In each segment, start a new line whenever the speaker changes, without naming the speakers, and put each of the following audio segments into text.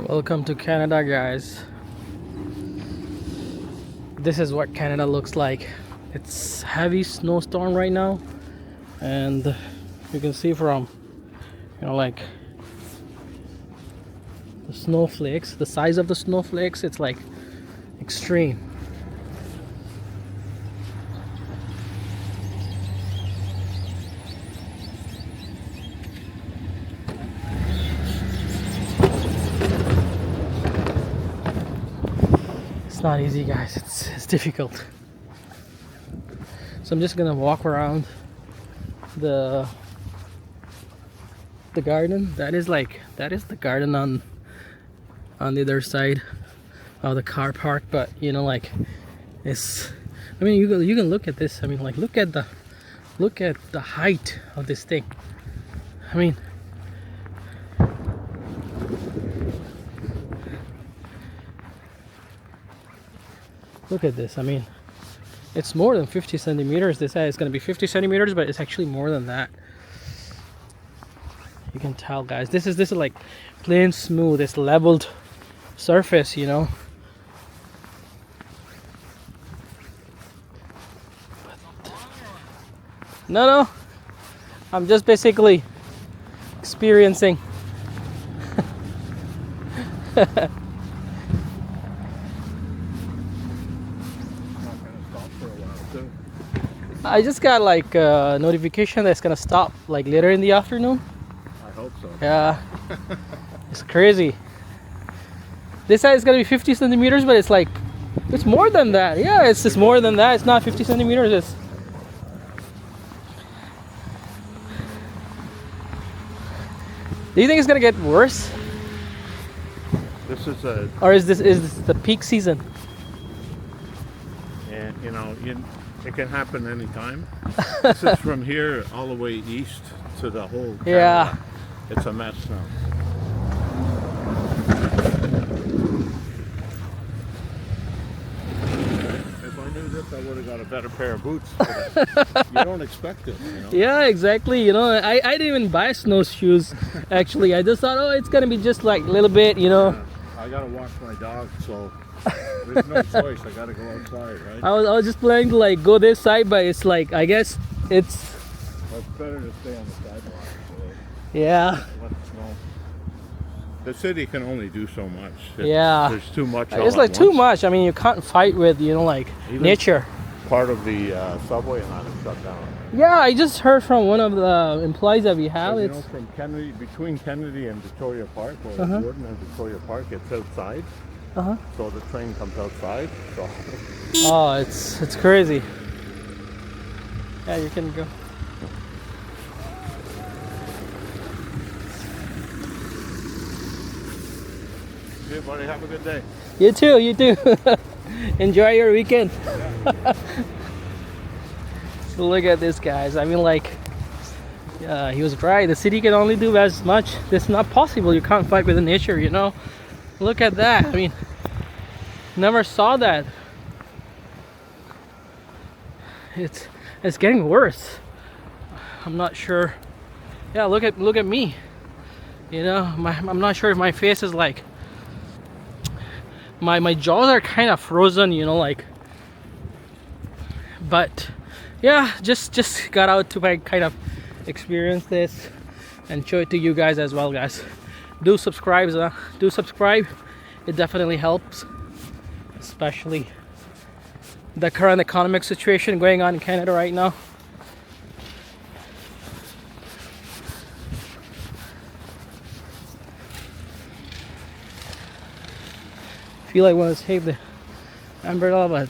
Welcome to Canada, guys. This is what Canada looks like. It's heavy snowstorm right now, and you can see from like the snowflakes, the size of the snowflakes, it's like extreme. It's not easy, guys. It's difficult. So I'm just gonna walk around the garden. That is the garden on the other side of the car park. But like it's. I mean, you can look at this. I mean, like look at the height of this thing. I mean. Look at this. I mean, it's more than 50 centimeters. They say it's going to be 50 centimeters, but it's actually more than that. You can tell, guys. This is like plain smooth. It's leveled surface, No. I'm just basically experiencing. I just got like a notification that it's gonna stop like later in the afternoon.
I hope so.
Yeah. It's crazy. They said it's gonna be 50 centimeters, but it's more than that. Yeah, it's just more than that. It's not 50 centimeters. It's Do you think it's gonna get worse?
This is
Or is this the peak season?
and it can happen anytime. This is from here all the way east to the whole Canada.
Yeah.
It's a mess now. If I knew this, I would have got a better pair of boots. But you don't expect it,
Yeah, exactly. I didn't even buy snowshoes. Actually, I just thought, oh, it's gonna be just like a little bit,
I gotta walk my dog, so there's no choice. I gotta go outside, right?
I was just planning to like go this side, but it's like I guess it's
Well, it's better to stay on the sidewalk.
yeah.
Let snow. The city can only do so much.
Yeah.
There's too much.
It's like too much. I mean, you can't fight with like
Even
nature.
Part of the subway line is shut down.
Yeah, I just heard from one of the employees that we have.
It's from Kennedy, between Kennedy and Victoria Park, or Jordan and Victoria Park, it's outside. So the train comes outside. So.
Oh, it's crazy. Yeah, you can go.
Hey, buddy, have a good day.
You too. Enjoy your weekend. So look at this, guys. I mean, he was right. The city can only do as much. It's not possible. You can't fight with the nature, Look at that. I mean, never saw that. It's getting worse. I'm not sure. Yeah, look at me. I'm not sure if my face is like. My jaws are kind of frozen, but yeah, just got out to kind of experience this and show it to you guys as well, guys. Do subscribe. It definitely helps, especially the current economic situation going on in Canada right now. Feel like I want to take the umbrella, but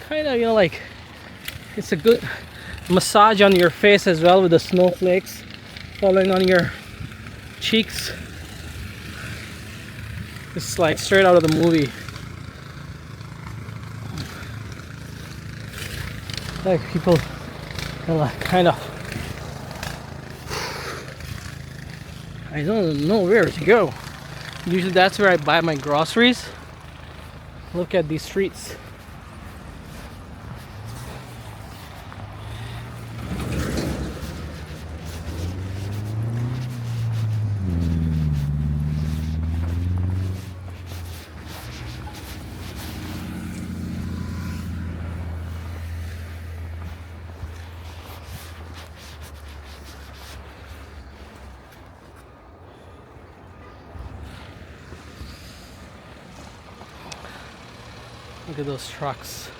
kind of it's a good massage on your face as well with the snowflakes falling on your cheeks. It's like straight out of the movie. Like people kind of I don't know where to go. Usually that's where I buy my groceries. Look at these streets. Look at those trucks.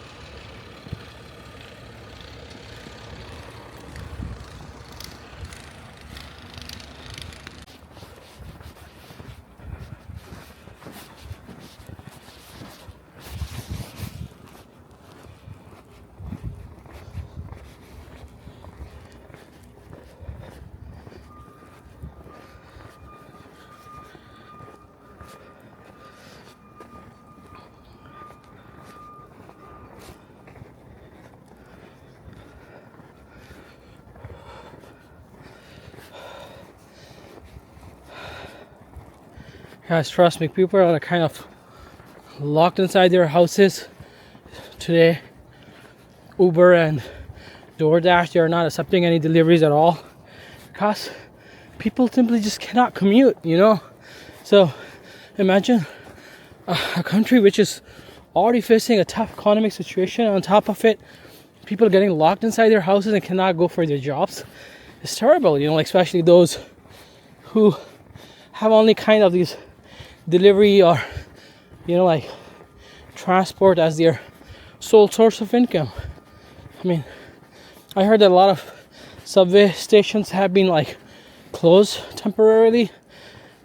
Guys, trust me, people are kind of locked inside their houses today. Uber and DoorDash, they are not accepting any deliveries at all because people simply just cannot commute, you know. So imagine a country which is already facing a tough economic situation. On top of it, people getting locked inside their houses and cannot go for their jobs. It's terrible, you know, like especially those who have only kind of these delivery or, you know, like transport as their sole source of income. I mean, I heard that a lot of subway stations have been like closed temporarily,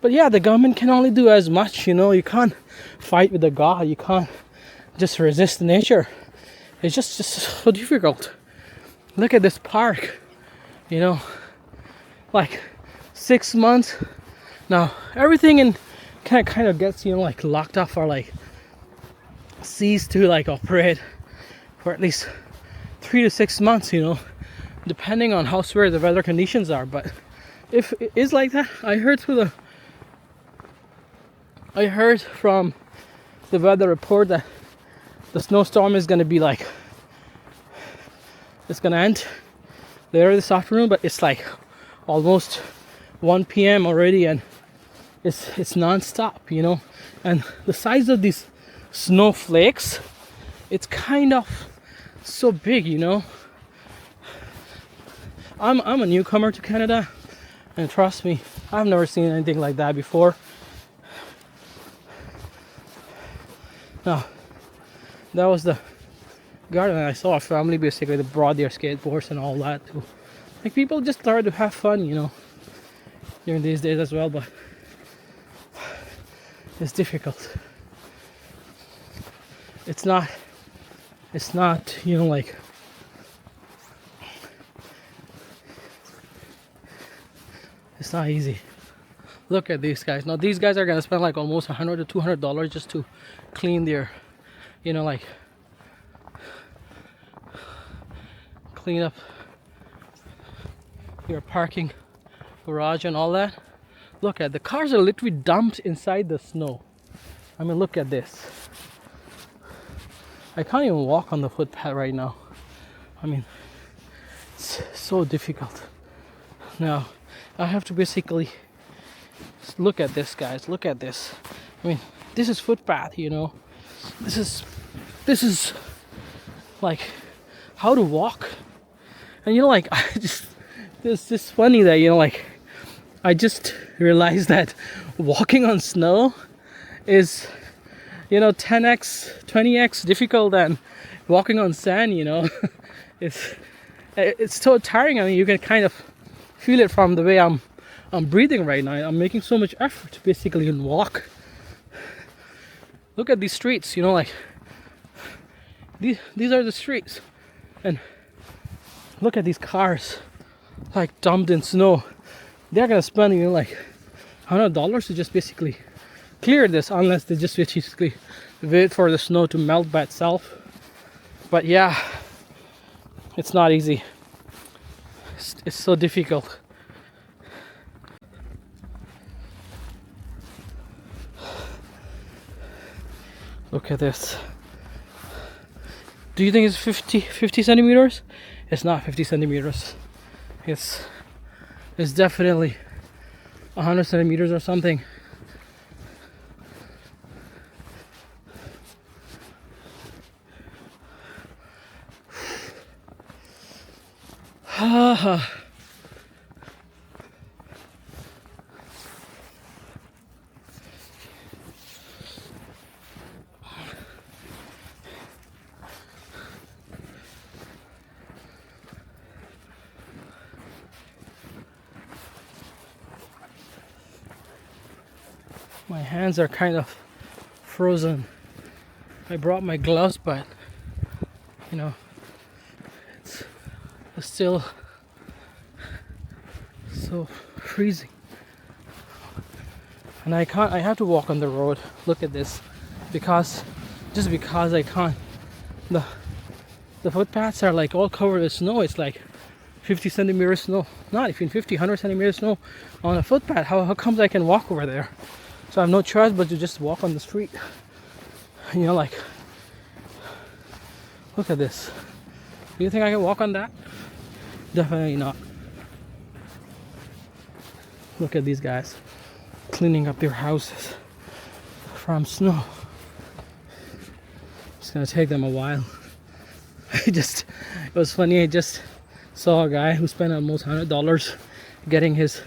but yeah, the government can only do as much, you know. You can't fight with the God, you can't just resist nature. It's just so difficult. Look at this park, you know, like 6 months now, everything in kind of gets, you know, like locked off or like ceased to like operate for at least 3 to 6 months, you know, depending on how severe the weather conditions are. But if it is like that, I heard from the weather report that the snowstorm is going to be like, it's going to end later this afternoon, but it's like almost 1 p.m. already, and it's non-stop, you know. And the size of these snowflakes, it's kind of so big, you know. I'm a newcomer to Canada, and trust me, I've never seen anything like that before. Now, that was the garden. I saw a family basically that brought their skateboards and all that too. Like, people just started to have fun, you know, during these days as well, but it's difficult. It's not, you know, like, it's not easy. Look at these guys. Now these guys are gonna spend like almost $100 to $200 just to clean their, you know, like clean up your parking garage and all that. Look at the cars are literally dumped inside the snow. I mean, look at this. I can't even walk on the footpath right now. I mean, it's so difficult. Now I have to basically look at this, guys. Look at this. I mean, this is footpath, you know. This is like how to walk. And you know, like, it's just funny that, you know, like, I just realized that walking on snow is, you know, 10x, 20x difficult than walking on sand, you know. It's so tiring. I mean, you can kind of feel it from the way I'm breathing right now. I'm making so much effort to basically walk. Look at these streets, you know, like these are the streets, and look at these cars like dumped in snow. They're gonna spend, you know, like $100 to just basically clear this, unless they just basically wait for the snow to melt by itself. But yeah, it's not easy. It's so difficult. Look at this. Do you think it's 50 centimeters? It's not 50 centimeters. It's definitely 100 centimeters or something. My hands are kind of frozen. I brought my gloves, but you know, it's still so freezing. And I have to walk on the road. Look at this. Because I can't. The footpaths are like all covered with snow. It's like 50 centimeters snow. Not even 50, 100 centimeters snow on a footpath. How comes I can walk over there? So I have no choice but to just walk on the street. You know, like, look at this. Do you think I can walk on that? Definitely not. Look at these guys cleaning up their houses from snow. It's gonna take them a while. It was funny. I just saw a guy who spent almost $100 getting his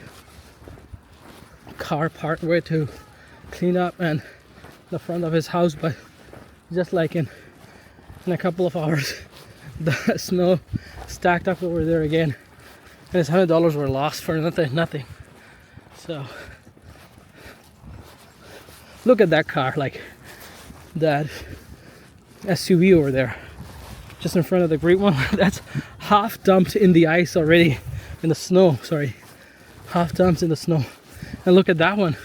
car part way to clean up and the front of his house, but just like in a couple of hours, the snow stacked up over there again, and his $100 were lost for nothing. So look at that car, like that SUV over there, just in front of the great one. That's half dumped in the ice already, in the snow. Sorry, half dumped in the snow. And look at that one.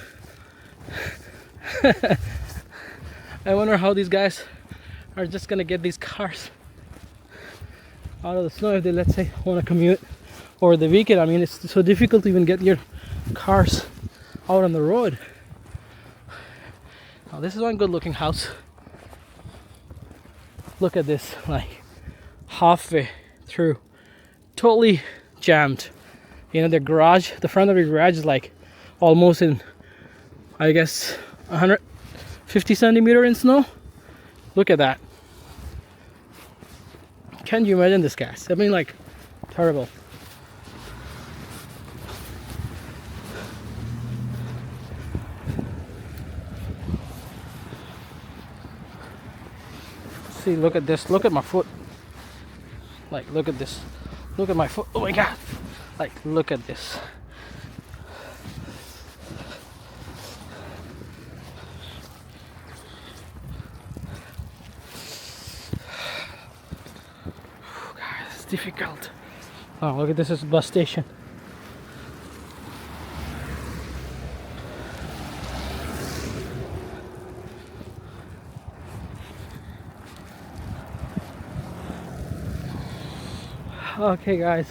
I wonder how these guys are just gonna get these cars out of the snow if they, let's say, want to commute over the weekend. I mean, it's so difficult to even get your cars out on the road. Now this is one good looking house. Look at this, like halfway through, totally jammed. You know, the garage, the front of the garage is like almost in, I guess, 150 centimeter in snow. Look at that. Can you imagine this, guys? I mean, like, terrible. See, look at this. Look at my foot. Like, look at this. Look at my foot. Oh my god. Like, look at this. God, it's difficult. Oh, look at this. Is a bus station. Okay, guys,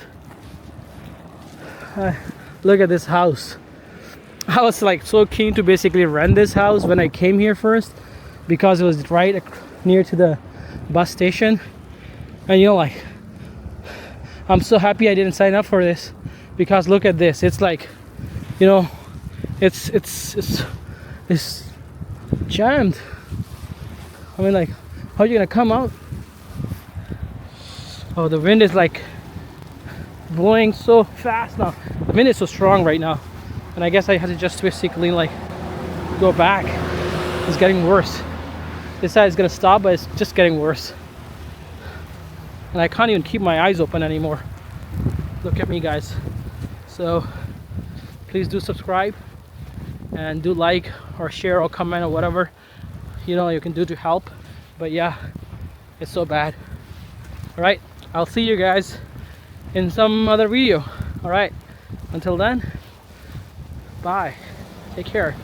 look at this house. I was like so keen to basically rent this house when I came here first, because it was right near to the bus station. And you know, like, I'm so happy I didn't sign up for this, because look at this. It's like, you know, it's jammed. I mean, like, how are you gonna come out? Oh, the wind is like blowing so fast now. The wind is so strong right now, and I guess I had to just basically like go back. It's getting worse. This side is gonna stop, but it's just getting worse, and I can't even keep my eyes open anymore. Look at me, guys. So please do subscribe and do like or share or comment or whatever you know you can do to help. But yeah, it's so bad. All right, I'll see you guys in some other video. All right, until then, bye, take care.